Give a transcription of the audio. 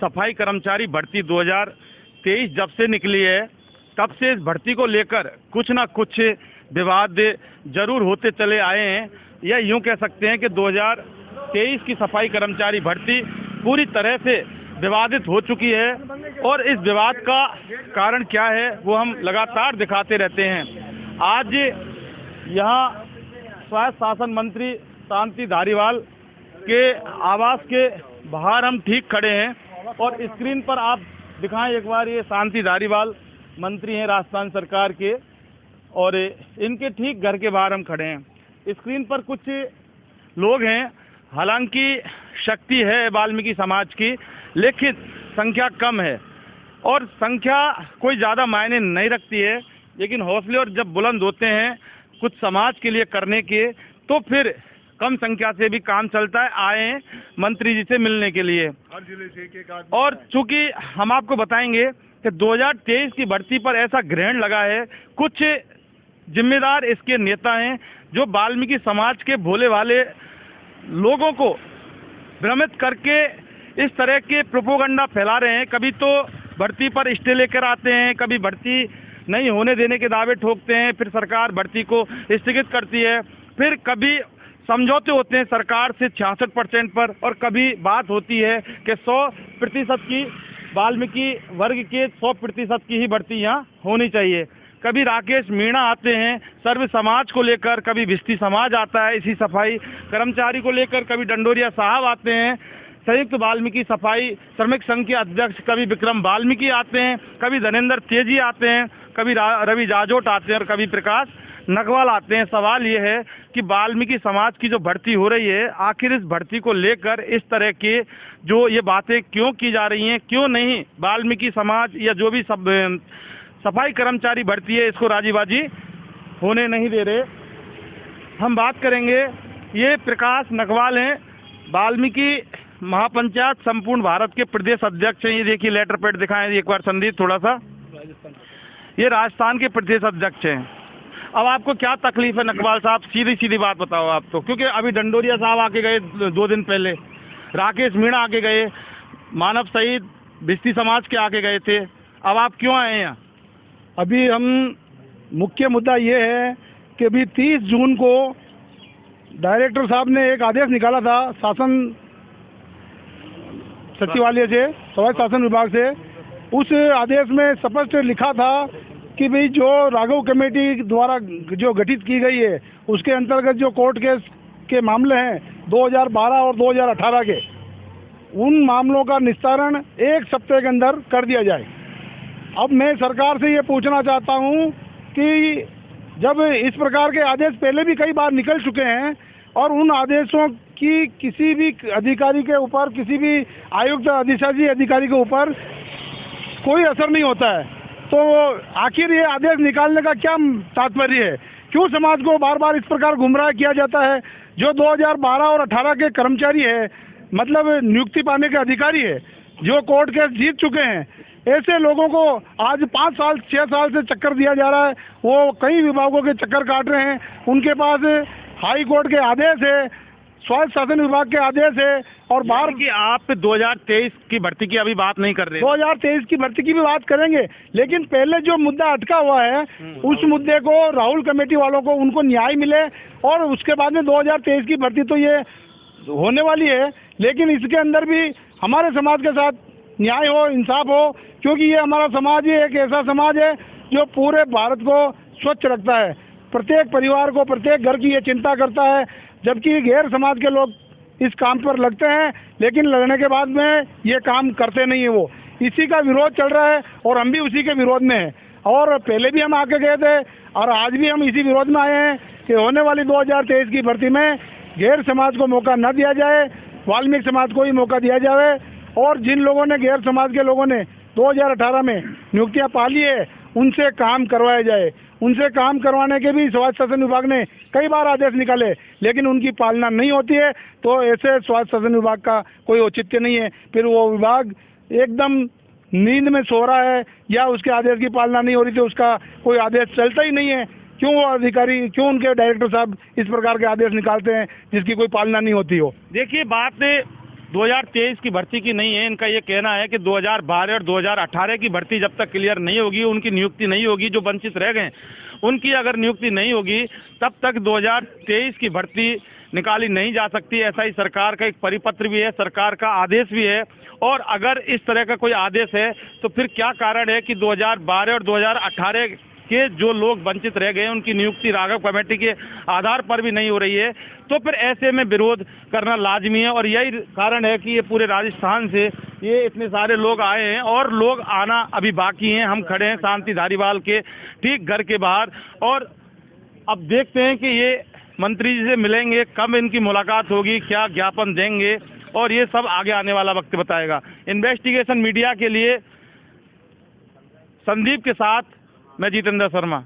सफाई कर्मचारी भर्ती 2023 जब से निकली है तब से इस भर्ती को लेकर कुछ ना कुछ विवाद जरूर होते चले आए हैं। या यूं कह सकते हैं कि 2023 की सफाई कर्मचारी भर्ती पूरी तरह से विवादित हो चुकी है और इस विवाद का कारण क्या है वो हम लगातार दिखाते रहते हैं। आज यहाँ स्वायत्त शासन मंत्री शांति धारीवाल के आवास के बाहर हम ठीक खड़े हैं और स्क्रीन पर आप दिखाएं एक बार, ये शांति धारीवाल मंत्री हैं राजस्थान सरकार के और इनके ठीक घर के बाहर हम खड़े हैं। स्क्रीन पर कुछ लोग हैं, हालांकि शक्ति है वाल्मीकि समाज की, लेकिन संख्या कम है और संख्या कोई ज़्यादा मायने नहीं रखती है, लेकिन हौसले और जब बुलंद होते हैं कुछ समाज के लिए करने के तो फिर कम संख्या से भी काम चलता है। आए मंत्री जी से मिलने के लिए हर जिले से एक आदमी। और चूंकि हम आपको बताएंगे कि 2023 की भर्ती पर ऐसा ग्रहण लगा है, कुछ जिम्मेदार इसके नेता हैं जो वाल्मीकि समाज के भोले वाले लोगों को भ्रमित करके इस तरह के प्रोपोगंडा फैला रहे हैं। कभी तो भर्ती पर स्टे लेकर आते हैं, कभी भर्ती नहीं होने देने के दावे ठोकते हैं, फिर सरकार भर्ती को स्थगित करती है, फिर कभी समझौते होते हैं सरकार से 66% पर और कभी बात होती है कि 100% की वाल्मीकि वर्ग के 100% की ही भर्ती यहाँ होनी चाहिए। कभी राकेश मीणा आते हैं सर्व समाज को लेकर, कभी भिस्ती समाज आता है इसी सफाई कर्मचारी को लेकर, कभी डंडोरिया साहब आते हैं संयुक्त वाल्मीकि सफाई श्रमिक संघ के अध्यक्ष, कभी विक्रम वाल्मीकि आते हैं, कभी धनेंद्र तेजी आते हैं, कभी रवि जाजोट आते हैं और कभी प्रकाश नकवाल आते हैं। सवाल ये है कि वाल्मीकि समाज की जो भर्ती हो रही है, आखिर इस भर्ती को लेकर इस तरह के जो ये बातें क्यों की जा रही हैं, क्यों नहीं वाल्मीकि समाज या जो भी सफाई कर्मचारी भर्ती है इसको राजीबाजी होने नहीं दे रहे। हम बात करेंगे, ये प्रकाश नकवाल हैं, वाल्मीकि महापंचायत संपूर्ण भारत के प्रदेश अध्यक्ष हैं। ये देखिए लेटर पैड दिखाएं एक बार संदीप थोड़ा सा, ये राजस्थान के प्रदेश अध्यक्ष हैं। अब आपको क्या तकलीफ है नकवाल साहब, सीधी सीधी बात बताओ आप तो, क्योंकि अभी डंडोरिया साहब आके गए 2 दिन पहले, राकेश मीणा आके गए, मानव शहीद भिस्ती समाज के आके गए थे, अब आप क्यों आए हैं यहाँ? अभी हम मुख्य मुद्दा ये है कि अभी 30 जून को डायरेक्टर साहब ने एक आदेश निकाला था शासन सचिवालय से, स्वायत्त शासन विभाग से। उस आदेश में स्पष्ट लिखा था कि भाई जो राघव कमेटी द्वारा जो गठित की गई है उसके अंतर्गत जो कोर्ट केस के मामले हैं 2012 और 2018 के, उन मामलों का निस्तारण 1 सप्ताह के अंदर कर दिया जाए। अब मैं सरकार से ये पूछना चाहता हूँ कि जब इस प्रकार के आदेश पहले भी कई बार निकल चुके हैं और उन आदेशों की किसी भी अधिकारी के ऊपर, किसी भी आयुक्त अधिशासी अधिकारी के ऊपर कोई असर नहीं होता है, तो आखिर ये आदेश निकालने का क्या तात्पर्य है? क्यों समाज को बार बार इस प्रकार गुमराह किया जाता है? जो 2012 और 18 के कर्मचारी है, मतलब नियुक्ति पाने के अधिकारी है, जो कोर्ट केस जीत चुके हैं, ऐसे लोगों को आज 5 साल 6 साल से चक्कर दिया जा रहा है। वो कई विभागों के चक्कर काट रहे हैं, उनके पास हाई कोर्ट के आदेश है, स्वायत्त शासन विभाग के आदेश है और बाहर की आप 2023 की भर्ती की अभी बात नहीं कर रहे। 2023 की भर्ती की भी बात करेंगे, लेकिन पहले जो मुद्दा अटका हुआ है उस मुद्दे को राहुल कमेटी वालों को उनको न्याय मिले और उसके बाद में 2023 की भर्ती तो ये होने वाली है, लेकिन इसके अंदर भी हमारे समाज के साथ न्याय हो, इंसाफ हो, क्योंकि ये हमारा समाज ही एक ऐसा समाज है जो पूरे भारत को स्वच्छ रखता है, प्रत्येक परिवार को, प्रत्येक घर की ये चिंता करता है। जबकि गैर समाज के लोग इस काम पर लगते हैं, लेकिन लगने के बाद में ये काम करते नहीं है। वो इसी का विरोध चल रहा है और हम भी उसी के विरोध में हैं। और पहले भी हम आके गए थे और आज भी हम इसी विरोध में आए हैं कि होने वाली 2023 की भर्ती में गैर समाज को मौका न दिया जाए, वाल्मीकि समाज को ही मौका दिया जाए। और जिन लोगों ने, गैर समाज के लोगों ने 2018 में नियुक्तियाँ पा ली है, उनसे काम करवाया जाए। उनसे काम करवाने के भी स्वायत्त शासन विभाग ने कई बार आदेश निकाले, लेकिन उनकी पालना नहीं होती है, तो ऐसे स्वायत्त शासन विभाग का कोई औचित्य नहीं है। फिर वो विभाग एकदम नींद में सो रहा है या उसके आदेश की पालना नहीं हो रही, तो उसका कोई आदेश चलता ही नहीं है। क्यों वो अधिकारी, क्यों उनके डायरेक्टर साहब इस प्रकार के आदेश निकालते हैं जिसकी कोई पालना नहीं होती हो? देखिए, बात 2023 की भर्ती की नहीं है। इनका ये कहना है कि 2012 और 2018 की भर्ती जब तक क्लियर नहीं होगी, उनकी नियुक्ति नहीं होगी, जो वंचित रह गए उनकी अगर नियुक्ति नहीं होगी, तब तक 2023 की भर्ती निकाली नहीं जा सकती। ऐसा ही सरकार का एक परिपत्र भी है, सरकार का आदेश भी है। और अगर इस तरह का कोई आदेश है तो फिर क्या कारण है कि 2012 और 2018 के जो लोग वंचित रह गए उनकी नियुक्ति राघव कमेटी के आधार पर भी नहीं हो रही है? तो फिर ऐसे में विरोध करना लाजमी है। और यही कारण है कि ये पूरे राजस्थान से ये इतने सारे लोग आए हैं और लोग आना अभी बाकी हैं। हम खड़े हैं शांति धारीवाल के ठीक घर के बाहर और अब देखते हैं कि ये मंत्री जी से मिलेंगे, कब इनकी मुलाकात होगी, क्या ज्ञापन देंगे, और ये सब आगे आने वाला वक्त बताएगा। इन्वेस्टिगेशन मीडिया के लिए संदीप के साथ मैं जितेंद्र शर्मा।